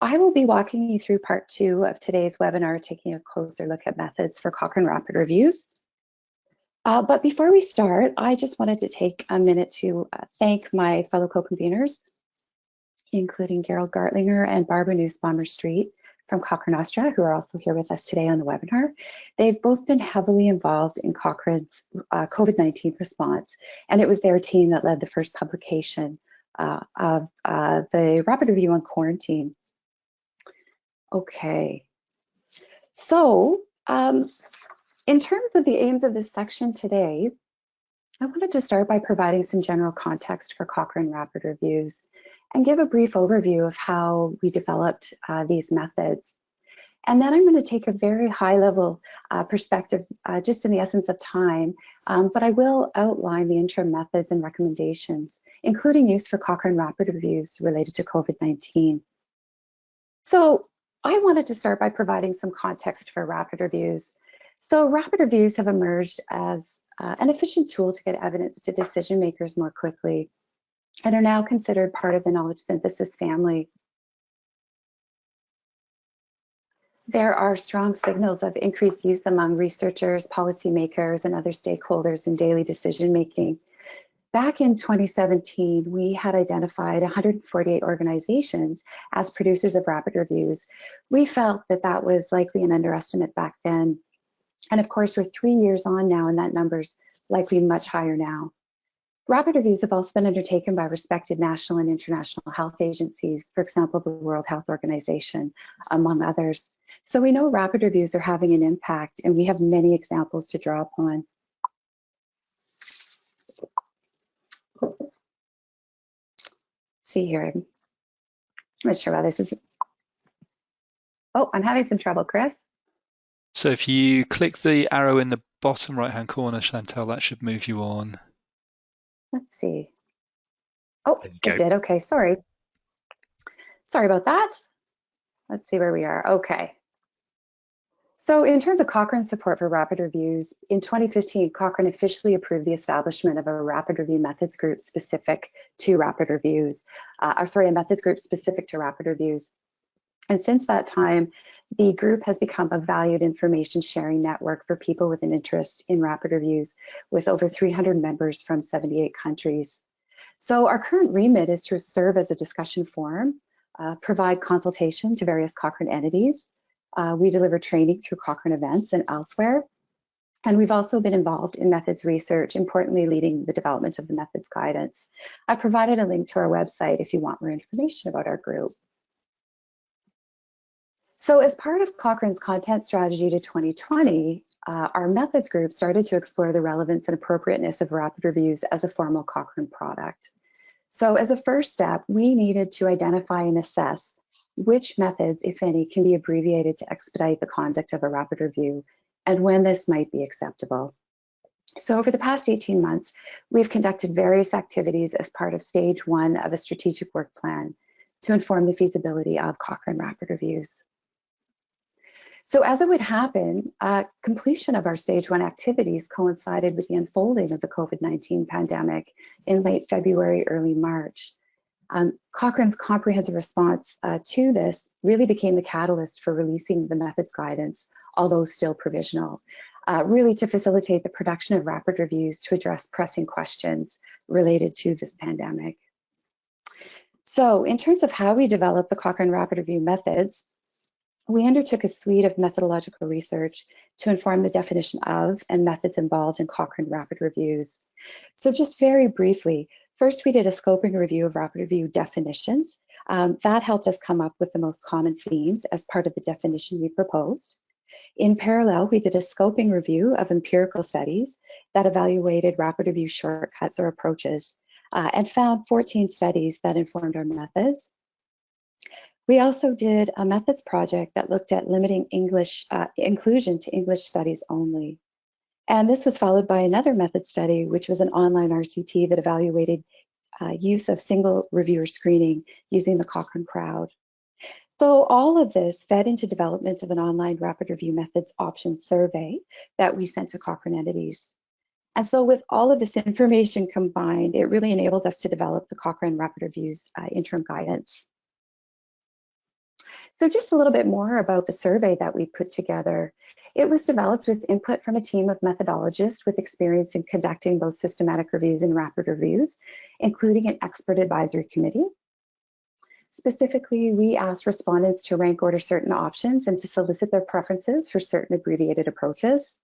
I will be walking you through part 2 of today's webinar, taking a closer look at methods for Cochrane Rapid Reviews. But before we start, I just wanted to take a minute to thank my fellow co-conveners, including Gerald Gartlinger and Barbara Nussbaumer-Street from Cochrane Austria, who are also here with us today on the webinar. They've both been heavily involved in Cochrane's COVID-19 response, and it was their team that led the first publication of the Rapid Review on Quarantine. Okay, so in terms of the aims of this section today, I wanted to start by providing some general context for Cochrane Rapid Reviews and give a brief overview of how we developed these methods. And then I'm going to take a very high-level perspective, just in the essence of time, but I will outline the interim methods and recommendations, including use for Cochrane Rapid Reviews related to COVID-19. So I wanted to start by providing some context for rapid reviews. So rapid reviews have emerged as an efficient tool to get evidence to decision makers more quickly and are now considered part of the knowledge synthesis family. There are strong signals of increased use among researchers, policymakers, and other stakeholders in daily decision making. Back in 2017, we had identified 148 organizations as producers of rapid reviews. We felt that that was likely an underestimate back then. And of course, we're 3 years on now, and that number's likely much higher now. Rapid reviews have also been undertaken by respected national and international health agencies, for example, the World Health Organization, among others. So we know rapid reviews are having an impact, and we have many examples to draw upon. See here, I'm not sure why this is. Oh, I'm having some trouble, Chris. So if you click the arrow in the bottom right-hand corner, Chantal, that should move you on. Let's see. Oh, it did. Okay, sorry. Sorry about that. Let's see where we are. Okay. So in terms of Cochrane's support for rapid reviews, in 2015, Cochrane officially approved the establishment of a rapid review methods group specific to rapid reviews, a methods group specific to rapid reviews. And since that time, the group has become a valued information sharing network for people with an interest in rapid reviews, with over 300 members from 78 countries. So our current remit is to serve as a discussion forum, provide consultation to various Cochrane entities. We deliver training through Cochrane events and elsewhere. And we've also been involved in methods research, importantly leading the development of the methods guidance. I provided a link to our website if you want more information about our group. So as part of Cochrane's content strategy to 2020, our methods group started to explore the relevance and appropriateness of rapid reviews as a formal Cochrane product. So as a first step, we needed to identify and assess which methods, if any, can be abbreviated to expedite the conduct of a rapid review and when this might be acceptable. So over the past 18 months, we've conducted various activities as part of stage 1 of a strategic work plan to inform the feasibility of Cochrane rapid reviews. So as it would happen, completion of our stage 1 activities coincided with the unfolding of the COVID-19 pandemic in late February, early March. Cochrane's comprehensive response to this really became the catalyst for releasing the methods guidance, although still provisional, really to facilitate the production of rapid reviews to address pressing questions related to this pandemic. So in terms of how we developed the Cochrane rapid review methods, we undertook a suite of methodological research to inform the definition of and methods involved in Cochrane rapid reviews. So just very briefly, first we did a scoping review of rapid review definitions. That helped us come up with the most common themes as part of the definition we proposed. In parallel, we did a scoping review of empirical studies that evaluated rapid review shortcuts or approaches and found 14 studies that informed our methods. We also did a methods project that looked at limiting English inclusion to English studies only. And this was followed by another method study, which was an online RCT that evaluated use of single reviewer screening using the Cochrane crowd. So all of this fed into development of an online rapid review methods options survey that we sent to Cochrane entities. And so with all of this information combined, it really enabled us to develop the Cochrane rapid reviews interim guidance. So just a little bit more about the survey that we put together. It was developed with input from a team of methodologists with experience in conducting both systematic reviews and rapid reviews, including an expert advisory committee. Specifically, we asked respondents to rank order certain options and to solicit their preferences for certain abbreviated approaches.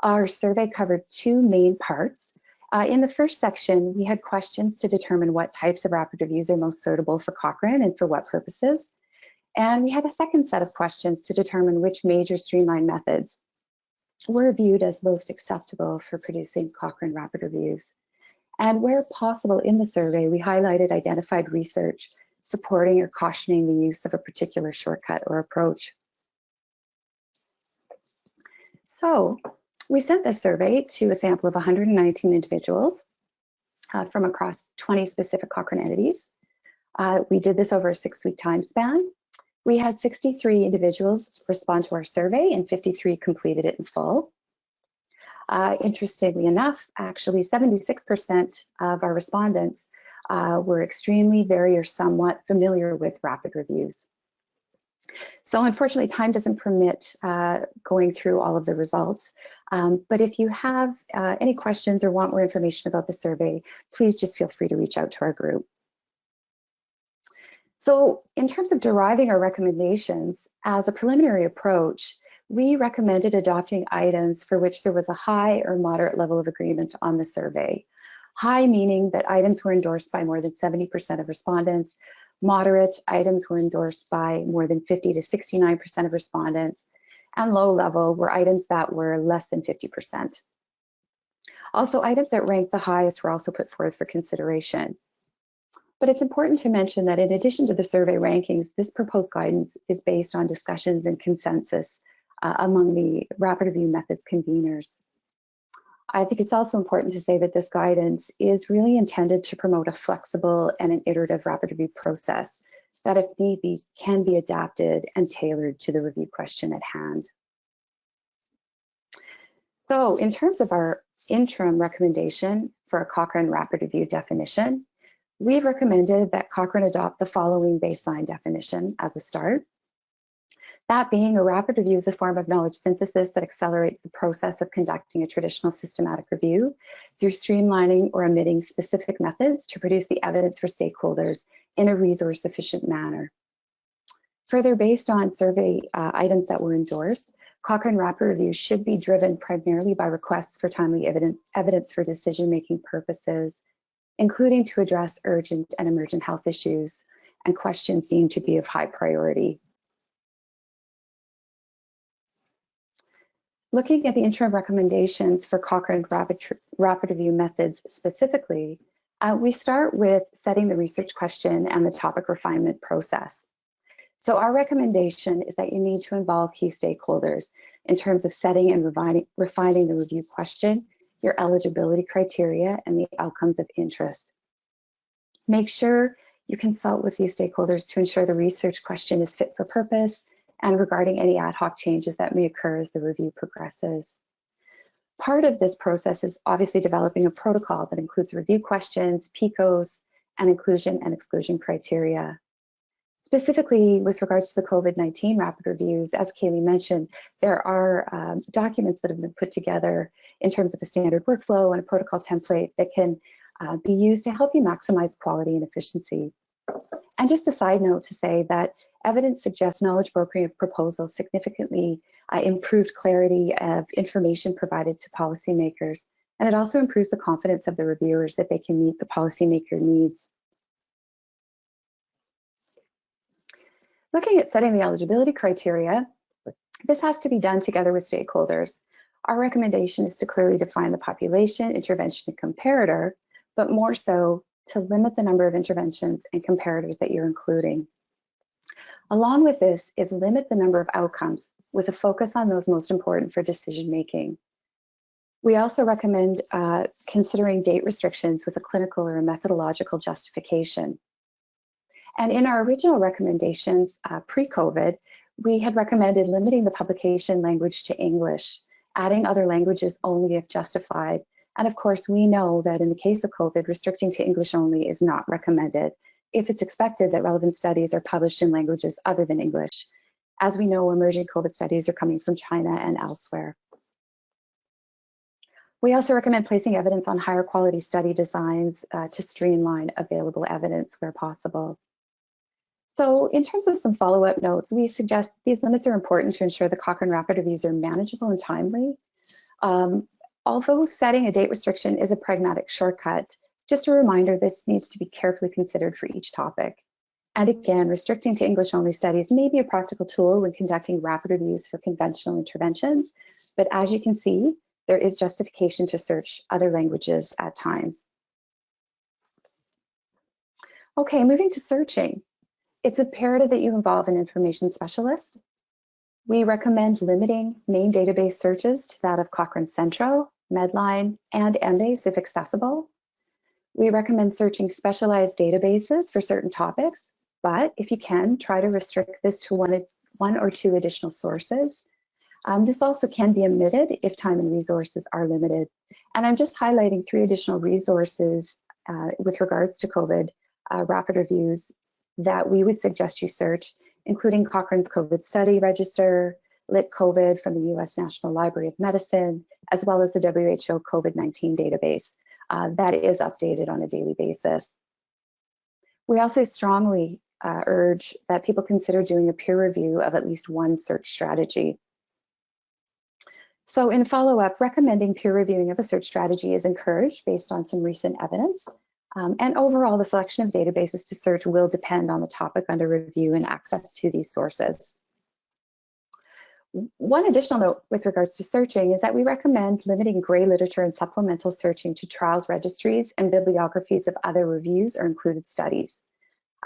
Our survey covered two main parts. In the first section, we had questions to determine what types of rapid reviews are most suitable for Cochrane and for what purposes. And we had a second set of questions to determine which major streamlined methods were viewed as most acceptable for producing Cochrane rapid reviews. And where possible in the survey, we highlighted identified research supporting or cautioning the use of a particular shortcut or approach. So we sent this survey to a sample of 119 individuals from across 20 specific Cochrane entities. We did this over a 6-week time span. We had 63 individuals respond to our survey and 53 completed it in full. Interestingly enough, actually 76% of our respondents were extremely, very, or somewhat familiar with rapid reviews. So unfortunately, time doesn't permit going through all of the results. But if you have any questions or want more information about the survey, please just feel free to reach out to our group. So in terms of deriving our recommendations, as a preliminary approach, we recommended adopting items for which there was a high or moderate level of agreement on the survey. High meaning that items were endorsed by more than 70% of respondents. Moderate items were endorsed by more than 50 to 69% of respondents. And low level were items that were less than 50%. Also, items that ranked the highest were also put forth for consideration. But it's important to mention that in addition to the survey rankings, this proposed guidance is based on discussions and consensus among the rapid review methods conveners. I think it's also important to say that this guidance is really intended to promote a flexible and an iterative rapid review process that, if need be, can be adapted and tailored to the review question at hand. So in terms of our interim recommendation for a Cochrane rapid review definition, we've recommended that Cochrane adopt the following baseline definition as a start. That being, a rapid review is a form of knowledge synthesis that accelerates the process of conducting a traditional systematic review through streamlining or omitting specific methods to produce the evidence for stakeholders in a resource-efficient manner. Further, based on survey items that were endorsed, Cochrane rapid reviews should be driven primarily by requests for timely evidence for decision-making purposes, including to address urgent and emergent health issues and questions deemed to be of high priority. Looking at the interim recommendations for Cochrane rapid review methods specifically, we start with setting the research question and the topic refinement process. So our recommendation is that you need to involve key stakeholders in terms of setting and refining the review question, your eligibility criteria, and the outcomes of interest. Make sure you consult with these stakeholders to ensure the research question is fit for purpose and regarding any ad hoc changes that may occur as the review progresses. Part of this process is obviously developing a protocol that includes review questions, PICOs, and inclusion and exclusion criteria. Specifically, with regards to the COVID-19 rapid reviews, as Kaylee mentioned, there are documents that have been put together in terms of a standard workflow and a protocol template that can be used to help you maximize quality and efficiency. And just a side note to say that evidence suggests knowledge brokering of proposals significantly improved clarity of information provided to policymakers, and it also improves the confidence of the reviewers that they can meet the policymaker needs. Looking at setting the eligibility criteria, this has to be done together with stakeholders. Our recommendation is to clearly define the population, intervention, and comparator, but more so to limit the number of interventions and comparators that you're including. Along with this is limit the number of outcomes with a focus on those most important for decision making. We also recommend considering date restrictions with a clinical or a methodological justification. And in our original recommendations pre-COVID, we had recommended limiting the publication language to English, adding other languages only if justified. And of course, we know that in the case of COVID, restricting to English only is not recommended. if it's expected that relevant studies are published in languages other than English. As we know, emerging COVID studies are coming from China and elsewhere. We also recommend placing evidence on higher quality study designs to streamline available evidence where possible. So in terms of some follow-up notes, we suggest these limits are important to ensure the Cochrane Rapid Reviews are manageable and timely. Although setting a date restriction is a pragmatic shortcut, just a reminder, this needs to be carefully considered for each topic. And again, restricting to English-only studies may be a practical tool when conducting rapid reviews for conventional interventions, but as you can see, there is justification to search other languages at times. Okay, moving to searching. It's imperative that you involve an information specialist. We recommend limiting main database searches to that of Cochrane Central, Medline, and Embase if accessible. We recommend searching specialized databases for certain topics, but if you can, try to restrict this to one or two additional sources. This also can be omitted if time and resources are limited. And I'm just highlighting 3 additional resources with regards to COVID rapid reviews that we would suggest you search, including Cochrane's COVID Study Register, Lit COVID from the US National Library of Medicine, as well as the WHO COVID-19 database that is updated on a daily basis. We also strongly urge that people consider doing a peer review of at least one search strategy. So in follow-up, recommending peer reviewing of a search strategy is encouraged based on some recent evidence. And overall, the selection of databases to search will depend on the topic under review and access to these sources. One additional note with regards to searching is that we recommend limiting gray literature and supplemental searching to trials registries and bibliographies of other reviews or included studies.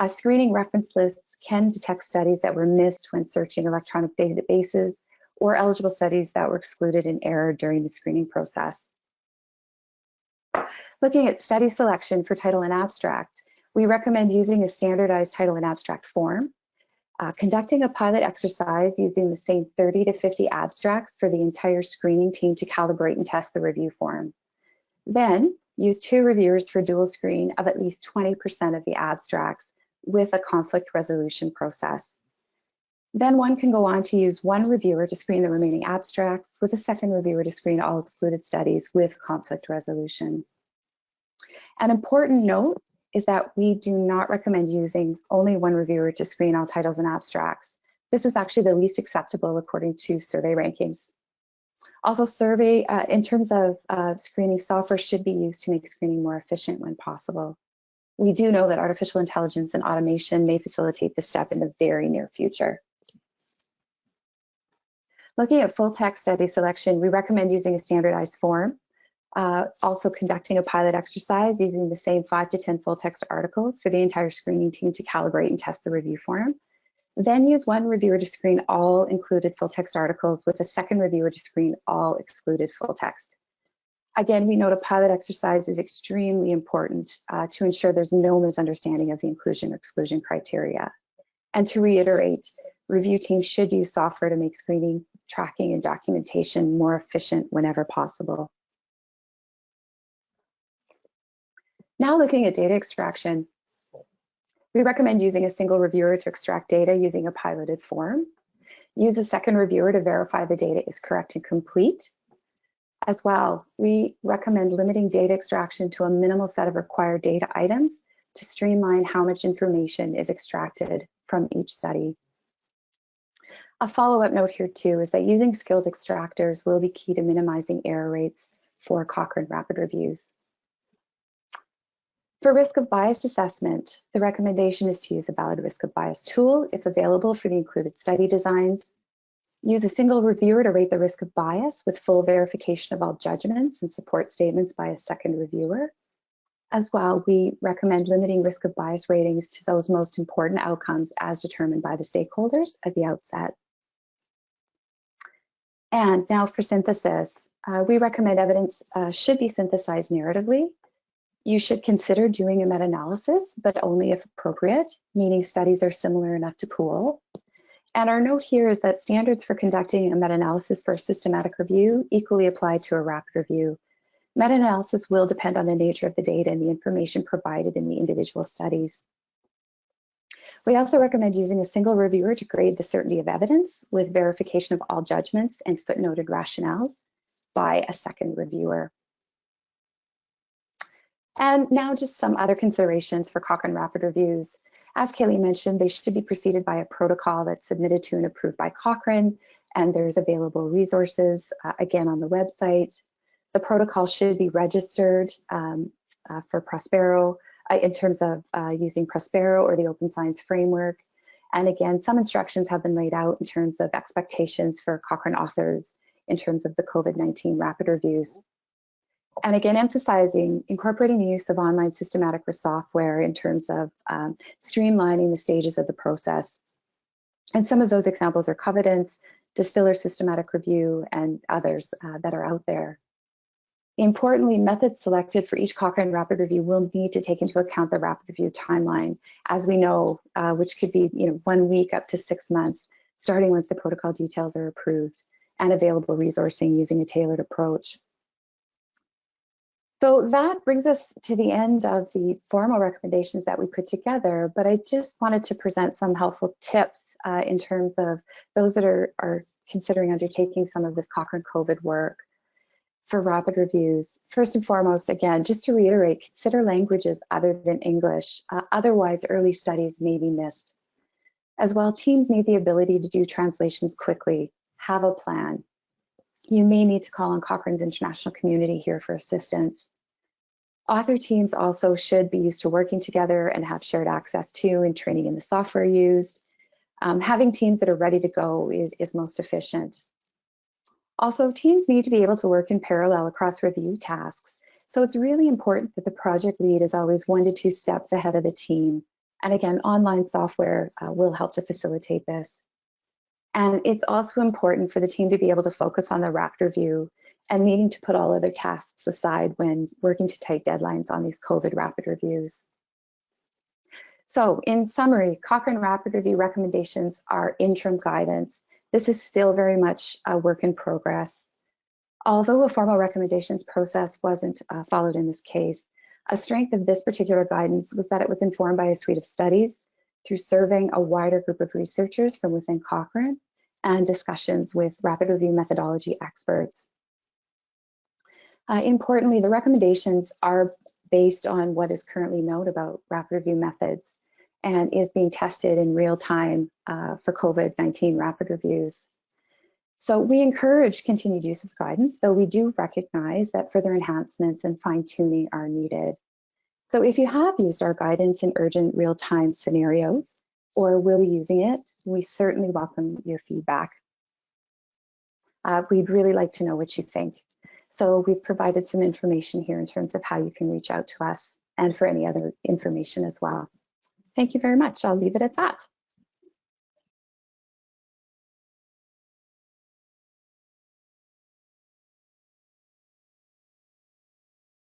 Screening reference lists can detect studies that were missed when searching electronic databases or eligible studies that were excluded in error during the screening process. Looking at study selection for title and abstract, we recommend using a standardized title and abstract form, conducting a pilot exercise using the same 30 to 50 abstracts for the entire screening team to calibrate and test the review form. Then use 2 reviewers for dual screen of at least 20% of the abstracts with a conflict resolution process. Then one can go on to use 1 reviewer to screen the remaining abstracts with a 2nd reviewer to screen all excluded studies with conflict resolution. An important note is that we do not recommend using only 1 reviewer to screen all titles and abstracts. This was actually the least acceptable according to survey rankings. Also, in terms of screening, software should be used to make screening more efficient when possible. We do know that artificial intelligence and automation may facilitate this step in the very near future. Looking at full text study selection, we recommend using a standardized form. Also conducting a pilot exercise using the same 5 to 10 full text articles for the entire screening team to calibrate and test the review form. Then use 1 reviewer to screen all included full text articles with a 2nd reviewer to screen all excluded full text. Again, we note a pilot exercise is extremely important to ensure there's no misunderstanding of the inclusion or exclusion criteria. And to reiterate, review teams should use software to make screening, tracking, and documentation more efficient whenever possible. Now looking at data extraction, we recommend using a single reviewer to extract data using a piloted form. Use a 2nd reviewer to verify the data is correct and complete. As well, we recommend limiting data extraction to a minimal set of required data items to streamline how much information is extracted from each study. A follow-up note here too is that using skilled extractors will be key to minimizing error rates for Cochrane rapid reviews. For risk of bias assessment, the recommendation is to use a valid risk of bias tool if available for the included study designs. Use a single reviewer to rate the risk of bias with full verification of all judgments and support statements by a 2nd reviewer. As well, we recommend limiting risk of bias ratings to those most important outcomes as determined by the stakeholders at the outset. And now for synthesis, we recommend evidence should be synthesized narratively. You should consider doing a meta-analysis, but only if appropriate, meaning studies are similar enough to pool. And our note here is that standards for conducting a meta-analysis for a systematic review equally apply to a rapid review. Meta-analysis will depend on the nature of the data and the information provided in the individual studies. We also recommend using a single reviewer to grade the certainty of evidence with verification of all judgments and footnoted rationales by a second reviewer. And now just some other considerations for Cochrane Rapid Reviews. As Kaylee mentioned, they should be preceded by a protocol that's submitted to and approved by Cochrane, and there's available resources, again, on the website. The protocol should be registered for Prospero in terms of using Prospero or the Open Science Framework. And again, some instructions have been laid out in terms of expectations for Cochrane authors in terms of the COVID-19 rapid reviews. And again, emphasizing incorporating the use of online systematic software in terms of streamlining the stages of the process. And some of those examples are Covidence, Distiller Systematic Review, and others that are out there. Importantly, methods selected for each Cochrane Rapid Review will need to take into account the rapid review timeline, as we know, which could be 1 week up to 6 months, starting once the protocol details are approved, and available resourcing using a tailored approach. So that brings us to the end of the formal recommendations that we put together, but I just wanted to present some helpful tips in terms of those that are considering undertaking some of this Cochrane COVID work for rapid reviews. First and foremost, again, just to reiterate, consider languages other than English. Otherwise, early studies may be missed. As well, teams need the ability to do translations quickly, have a plan. You may need to call on Cochrane's international community here for assistance. Author teams also should be used to working together and have shared access to and training in the software used. Having teams that are ready to go is most efficient. Also, teams need to be able to work in parallel across review tasks. So it's really important that the project lead is always 1 to 2 steps ahead of the team. And again, online software will help to facilitate this. And it's also important for the team to be able to focus on the rapid review and needing to put all other tasks aside when working to tight deadlines on these COVID rapid reviews. So in summary, Cochrane Rapid Review recommendations are interim guidance. This is still very much a work in progress. Although a formal recommendations process wasn't followed in this case, a strength of this particular guidance was that it was informed by a suite of studies through surveying a wider group of researchers from within Cochrane and discussions with rapid review methodology experts. Importantly, the recommendations are based on what is currently known about rapid review methods and is being tested in real time for COVID-19 rapid reviews. So we encourage continued use of guidance, though we do recognize that further enhancements and fine-tuning are needed. So if you have used our guidance in urgent real-time scenarios or will be using it, we certainly welcome your feedback. We'd really like to know what you think. So we've provided some information here in terms of how you can reach out to us and for any other information as well. Thank you very much. I'll leave it at that.